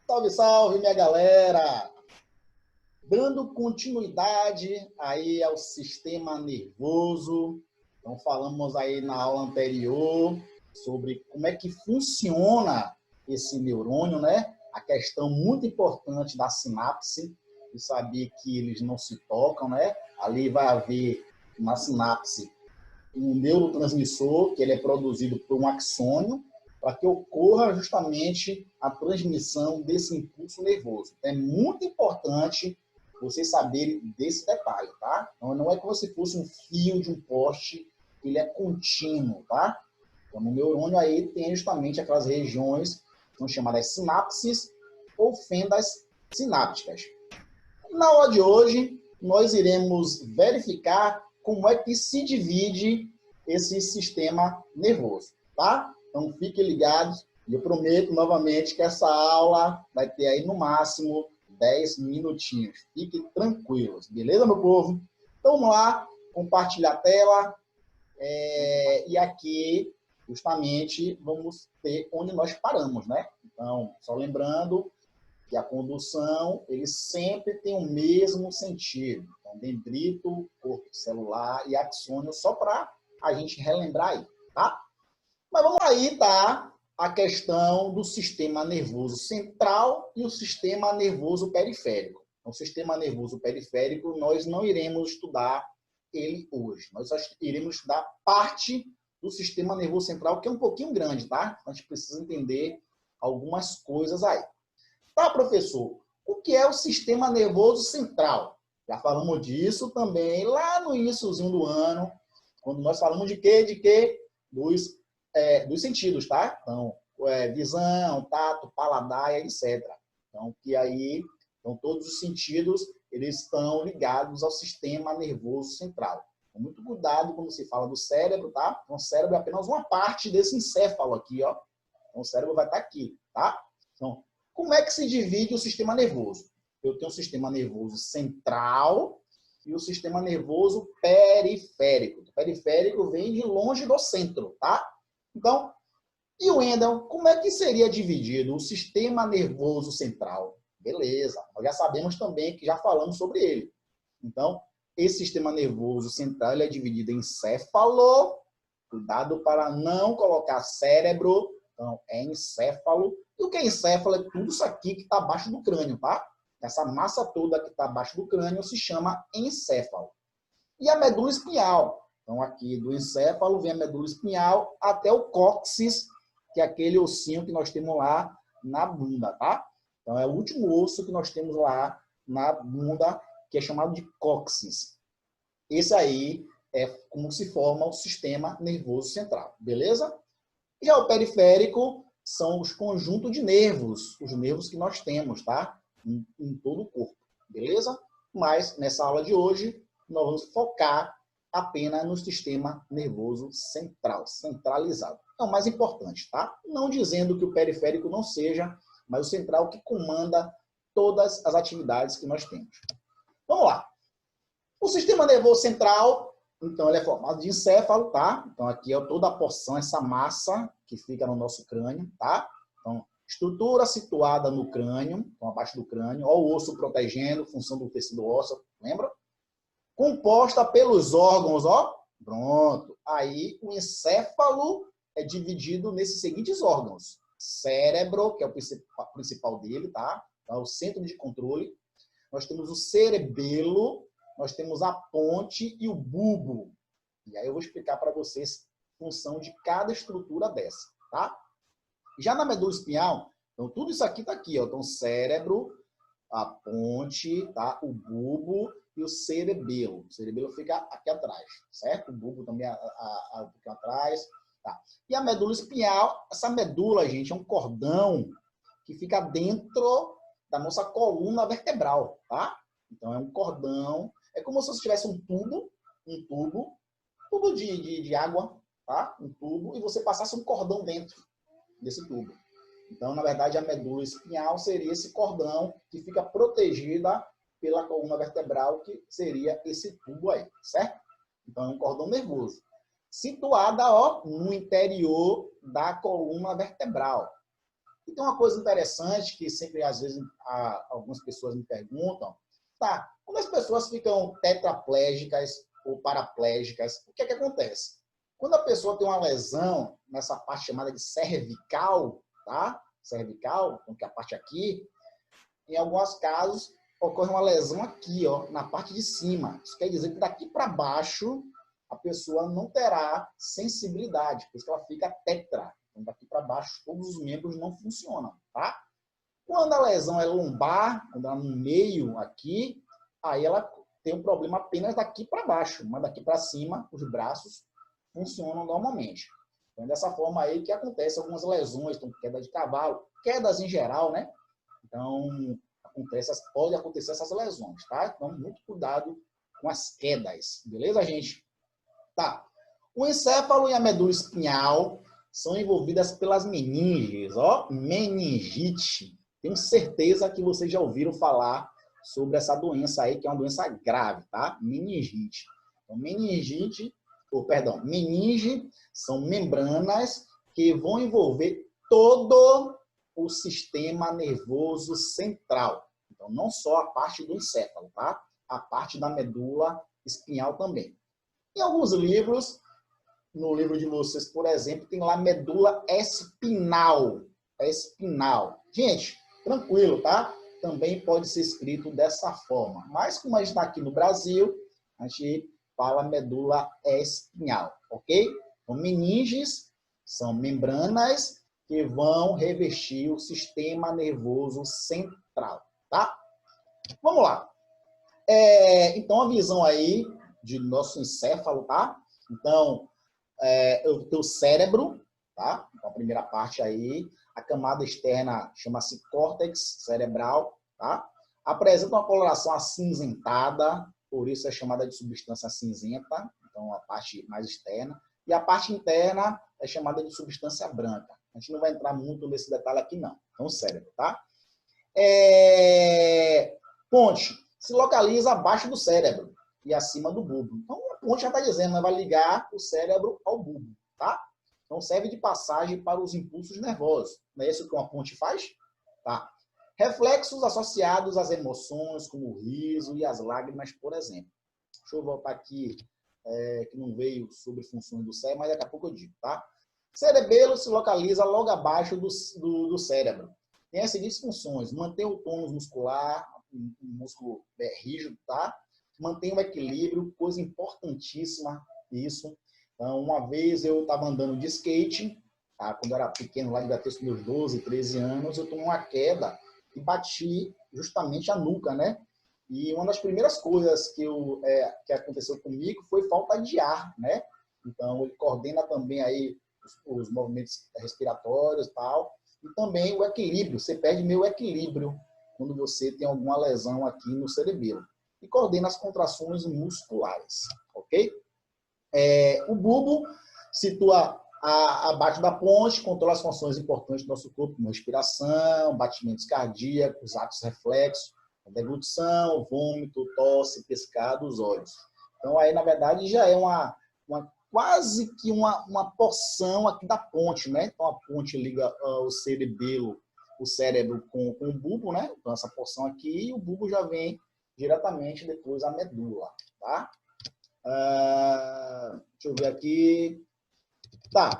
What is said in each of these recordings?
Salve, salve, minha galera! Dando continuidade aí ao sistema nervoso. Então, falamos aí na aula anterior sobre como é que funciona esse neurônio, né? A questão muito importante da sinapse, de saber que eles não se tocam, né? Ali vai haver na sinapse um neurotransmissor, que ele é produzido por um axônio, para que ocorra justamente a transmissão desse impulso nervoso. Então, é muito importante vocês saberem desse detalhe, tá? Então, não é como se fosse um fio de um poste, ele é contínuo, tá? Então, no neurônio aí tem justamente aquelas regiões que são chamadas sinapses ou fendas sinápticas. Na aula de hoje, nós iremos verificar como é que se divide esse sistema nervoso, tá? Então, fiquem ligados e eu prometo novamente que essa aula vai ter aí no máximo 10 minutinhos. Fiquem tranquilos, beleza, meu povo? Então, vamos lá, compartilhar a tela e aqui, justamente, vamos ter onde nós paramos, né? Então, só lembrando que a condução, ele sempre tem o mesmo sentido. Então, dendrito, corpo celular e axônio, só para a gente relembrar aí, tá? Mas vamos aí, tá? A questão do sistema nervoso central e o sistema nervoso periférico. Então, o sistema nervoso periférico, nós não iremos estudar ele hoje. Nós só iremos estudar parte do sistema nervoso central, que é um pouquinho grande, tá? A gente precisa entender algumas coisas aí. Tá, professor? O que é o sistema nervoso central? Já falamos disso também lá no iníciozinho do ano, quando nós falamos de quê? De quê? Dos sentidos, tá? Então, visão, tato, paladar, etc. Então, todos os sentidos, eles estão ligados ao sistema nervoso central. Então, muito cuidado quando se fala do cérebro, tá? Então, o cérebro é apenas uma parte desse encéfalo aqui, ó. Então, o cérebro vai estar aqui, tá? Então, como é que se divide o sistema nervoso? Eu tenho o sistema nervoso central e o sistema nervoso periférico. O periférico vem de longe do centro, tá? Então, e o Wendel, como é que seria dividido o sistema nervoso central? Beleza, nós já sabemos também que já falamos sobre ele. Então, esse sistema nervoso central ele é dividido em encéfalo, cuidado para não colocar cérebro, então é encéfalo. E o que é encéfalo? É tudo isso aqui que está abaixo do crânio, tá? Essa massa toda que está abaixo do crânio se chama encéfalo. E a medula espinhal. Então, aqui do encéfalo vem a medula espinhal até o cóccix, que é aquele ossinho que nós temos lá na bunda, tá? Então, é o último osso que nós temos lá na bunda, que é chamado de cóccix. Esse aí é como se forma o sistema nervoso central, beleza? Já o periférico são os conjuntos de nervos, os nervos que nós temos, tá? Em todo o corpo, beleza? Mas, nessa aula de hoje, nós vamos focar apenas no sistema nervoso central, centralizado. É o mais importante, tá? Não dizendo que o periférico não seja, mas o central que comanda todas as atividades que nós temos. Vamos lá. O sistema nervoso central, então, ele é formado de encéfalo, tá? Então, aqui é toda a porção, essa massa que fica no nosso crânio, tá? Então, estrutura situada no crânio, então, abaixo do crânio, ó, o osso protegendo, função do tecido ósseo, lembra? Composta pelos órgãos, ó, pronto. Aí, o encéfalo é dividido nesses seguintes órgãos. Cérebro, que é o principal dele, tá? Então, é o centro de controle. Nós temos o cerebelo, nós temos a ponte e o bulbo. E aí eu vou explicar para vocês a função de cada estrutura dessa, tá? Já na medula espinhal, então tudo isso aqui está aqui, ó. Então, cérebro, a ponte, tá? O bulbo e o cerebelo. O cerebelo fica aqui atrás, certo? O bulbo também fica atrás, tá? E a medula espinhal, essa medula, gente, é um cordão que fica dentro da nossa coluna vertebral, tá? Então, é um cordão, é como se você tivesse um tubo de água, tá? Um tubo, e você passasse um cordão dentro desse tubo. Então, na verdade, a medula espinhal seria esse cordão que fica protegida pela coluna vertebral, que seria esse tubo aí, certo? Então, é um cordão nervoso. Situada, ó, no interior da coluna vertebral. E tem uma coisa interessante que sempre, às vezes, algumas pessoas me perguntam, tá, quando as pessoas ficam tetraplégicas ou paraplégicas, o que é que acontece? Quando a pessoa tem uma lesão nessa parte chamada de cervical, tá? Cervical, então que é a parte aqui, em alguns casos ocorre uma lesão aqui, ó, na parte de cima. Isso quer dizer que daqui para baixo a pessoa não terá sensibilidade, por isso que ela fica tetra. Então daqui para baixo todos os membros não funcionam, tá? Quando a lesão é lombar, quando ela é no meio aqui, aí ela tem um problema apenas daqui para baixo, mas daqui para cima os braços funcionam normalmente. Então, é dessa forma aí que acontece algumas lesões, então queda de cavalo, quedas em geral, né? Então, pode acontecer essas lesões, tá? Então, muito cuidado com as quedas, beleza, gente? Tá. O encéfalo e a medula espinhal são envolvidas pelas meninges, ó, meningite. Tenho certeza que vocês já ouviram falar sobre essa doença aí, que é uma doença grave, tá? Meningite. Então, meninge são membranas que vão envolver todo o sistema nervoso central. Então, não só a parte do encéfalo, tá? A parte da medula espinhal também. Em alguns livros, no livro de vocês, por exemplo, tem lá medula espinal. Espinal. Gente, tranquilo, tá? Também pode ser escrito dessa forma. Mas como a gente está aqui no Brasil, a gente fala medula espinhal, ok? Então, meninges são membranas que vão revestir o sistema nervoso central, tá? Vamos lá. Então, a visão aí de nosso encéfalo, tá? Então, eu tenho o cérebro, tá? Então, a primeira parte aí, a camada externa chama-se córtex cerebral, tá? Apresenta uma coloração acinzentada, por isso é chamada de substância cinzenta, então a parte mais externa. E a parte interna é chamada de substância branca. A gente não vai entrar muito nesse detalhe aqui, não. Então, o cérebro, tá? Ponte se localiza abaixo do cérebro e acima do bulbo. Então, a ponte já está dizendo, ela vai ligar o cérebro ao bulbo, tá? Então, serve de passagem para os impulsos nervosos. Não é isso que uma ponte faz? Tá. Reflexos associados às emoções, como o riso e as lágrimas, por exemplo. Deixa eu voltar aqui, que não veio sobre funções do cérebro, mas daqui a pouco eu digo, tá? Cerebelo se localiza logo abaixo do cérebro. Tem as seguintes funções: manter o tônus muscular, o músculo rígido, tá? Mantém o equilíbrio, coisa importantíssima isso. Então, uma vez eu estava andando de skate, tá? Quando eu era pequeno, lá devia ter meus 12, 13 anos, eu tomei uma queda e bati justamente a nuca, né? E uma das primeiras coisas que aconteceu comigo foi falta de ar, né? Então, ele coordena também aí os movimentos respiratórios e tal. E também o equilíbrio, você perde meio equilíbrio quando você tem alguma lesão aqui no cerebelo. E coordena as contrações musculares, ok? O bulbo situa abaixo da ponte, controla as funções importantes do nosso corpo, como respiração, batimentos cardíacos, atos reflexos, deglutição, vômito, tosse, piscar dos olhos. Então, aí, na verdade, já é quase que uma porção aqui da ponte, né? Então, a ponte liga o cérebro com o bulbo, né? Então, essa porção aqui, e o bulbo já vem diretamente depois à medula, tá? Deixa eu ver aqui. Tá,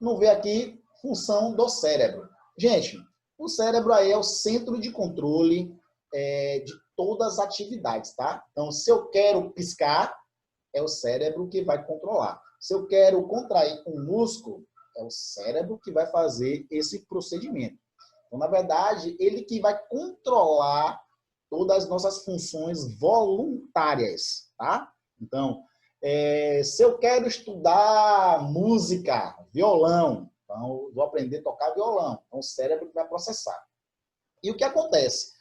vamos ver aqui função do cérebro. Gente, o cérebro aí é o centro de controle de todas as atividades, tá? Então, se eu quero piscar, é o cérebro que vai controlar. Se eu quero contrair um músculo, é o cérebro que vai fazer esse procedimento. Então, na verdade, ele que vai controlar todas as nossas funções voluntárias, tá? Então, se eu quero estudar música, violão, então vou aprender a tocar violão. Então, o cérebro que vai processar. E o que acontece?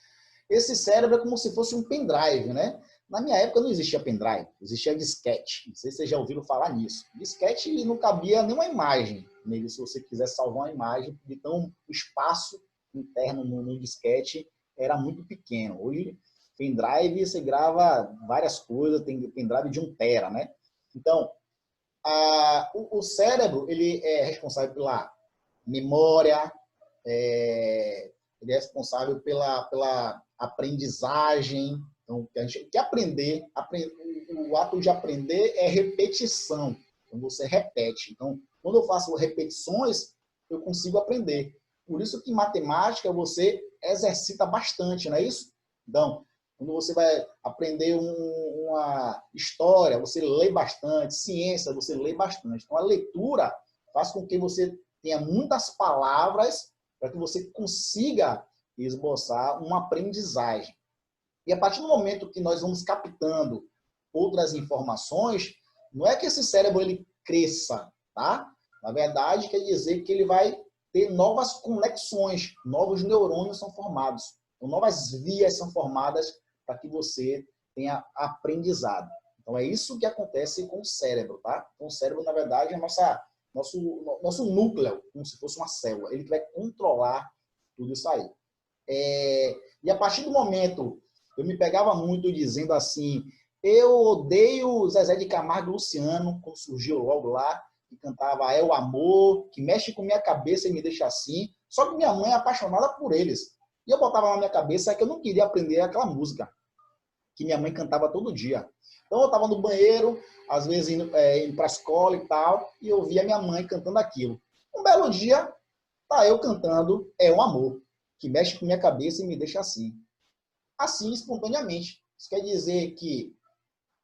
Esse cérebro é como se fosse um pendrive, né? Na minha época não existia pendrive, existia disquete. Não sei se vocês já ouviram falar nisso. Disquete não cabia nenhuma imagem nele, se você quiser salvar uma imagem. Então, o espaço interno no disquete era muito pequeno. Hoje, pendrive, você grava várias coisas, tem pendrive de 1 tera, né? Então, o cérebro, ele é responsável pela memória, ele é responsável pela aprendizagem. Então, a gente quer aprender, o ato de aprender é repetição. Então, você repete. Então, quando eu faço repetições, eu consigo aprender. Por isso que matemática você exercita bastante, não é isso? Então, quando você vai aprender uma história, você lê bastante. Ciência, você lê bastante. Então, a leitura faz com que você tenha muitas palavras para que você consiga esboçar uma aprendizagem. E a partir do momento que nós vamos captando outras informações, não é que esse cérebro ele cresça, tá? Na verdade, quer dizer que ele vai ter novas conexões, novos neurônios são formados, então, novas vias são formadas para que você tenha aprendizado. Então, é isso que acontece com o cérebro, tá? Então, o cérebro, na verdade, é nosso núcleo, como se fosse uma célula. Ele que vai controlar tudo isso aí. E a partir do momento, eu me pegava muito dizendo assim, eu odeio Zezé de Camargo e Luciano, quando surgiu logo lá, que cantava É o Amor, que mexe com minha cabeça e me deixa assim. Só que minha mãe é apaixonada por eles. E eu botava na minha cabeça que eu não queria aprender aquela música que minha mãe cantava todo dia. Então eu estava no banheiro, às vezes indo para a escola e tal, e eu via minha mãe cantando aquilo. Um belo dia, tá eu cantando É um Amor, que mexe com minha cabeça e me deixa assim. Assim, espontaneamente. Isso quer dizer que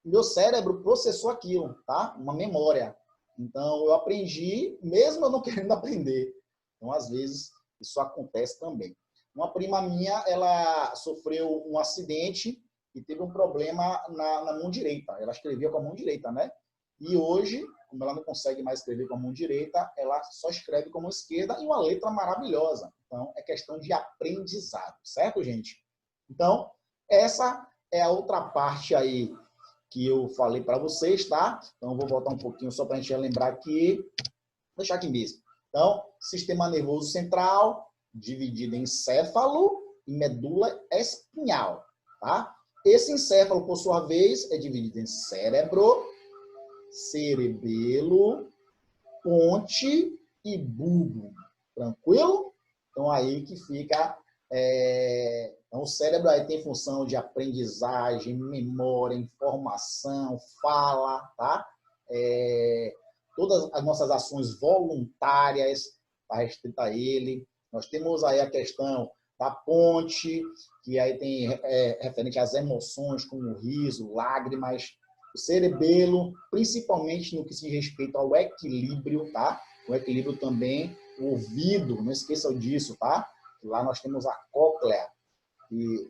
meu cérebro processou aquilo, tá? Uma memória. Então, eu aprendi, mesmo eu não querendo aprender. Então, às vezes, isso acontece também. Uma prima minha, ela sofreu um acidente e teve um problema na mão direita. Ela escrevia com a mão direita, né? E hoje, como ela não consegue mais escrever com a mão direita, ela só escreve com a mão esquerda e uma letra maravilhosa. Então, é questão de aprendizado, certo, gente? Então, essa é a outra parte aí que eu falei para vocês, tá? Então, vou voltar um pouquinho só para a gente lembrar aqui. Vou deixar aqui mesmo. Então, sistema nervoso central, dividido em encéfalo e medula espinhal, tá? Esse encéfalo, por sua vez, é dividido em cérebro, cerebelo, ponte e bulbo. Tranquilo? Então, aí que fica... Então, o cérebro aí tem função de aprendizagem, memória, informação, fala, tá? Todas as nossas ações voluntárias está restrita a ele. Nós temos aí a questão da ponte, que aí tem referente às emoções, como riso, lágrimas. O cerebelo, principalmente no que se respeita ao equilíbrio, tá? O equilíbrio também, o ouvido, não esqueçam disso, tá? Lá nós temos a cóclea, que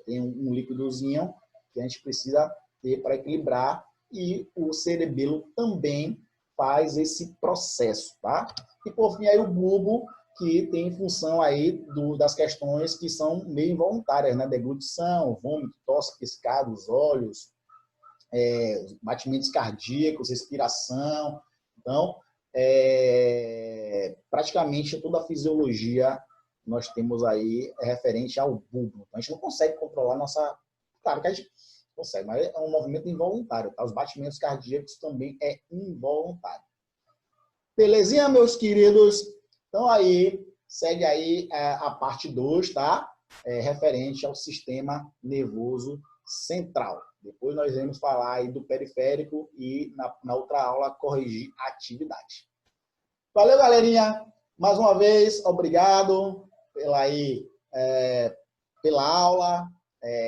tem um líquidozinho que a gente precisa ter para equilibrar, e o cerebelo também faz esse processo, tá? E por fim aí o bulbo, que tem função aí das questões que são meio involuntárias, né? Deglutição, vômito, tosse, piscar dos olhos, batimentos cardíacos, respiração. Então, praticamente toda a fisiologia nós temos aí referente ao bulbo. Então, a gente não consegue controlar nossa... Claro que a gente consegue, mas é um movimento involuntário. Tá? Os batimentos cardíacos também é involuntário. Belezinha, meus queridos? Então, aí, segue aí a parte 2, tá? Referente ao sistema nervoso central. Depois nós vamos falar aí do periférico e na outra aula corrigir a atividade. Valeu, galerinha! Mais uma vez, obrigado pela aula.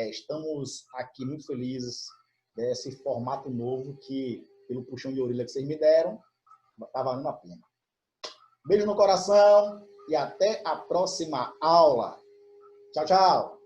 Estamos aqui muito felizes desse formato novo que, pelo puxão de orelha que vocês me deram, está valendo a pena. Beijo no coração e até a próxima aula. Tchau, tchau!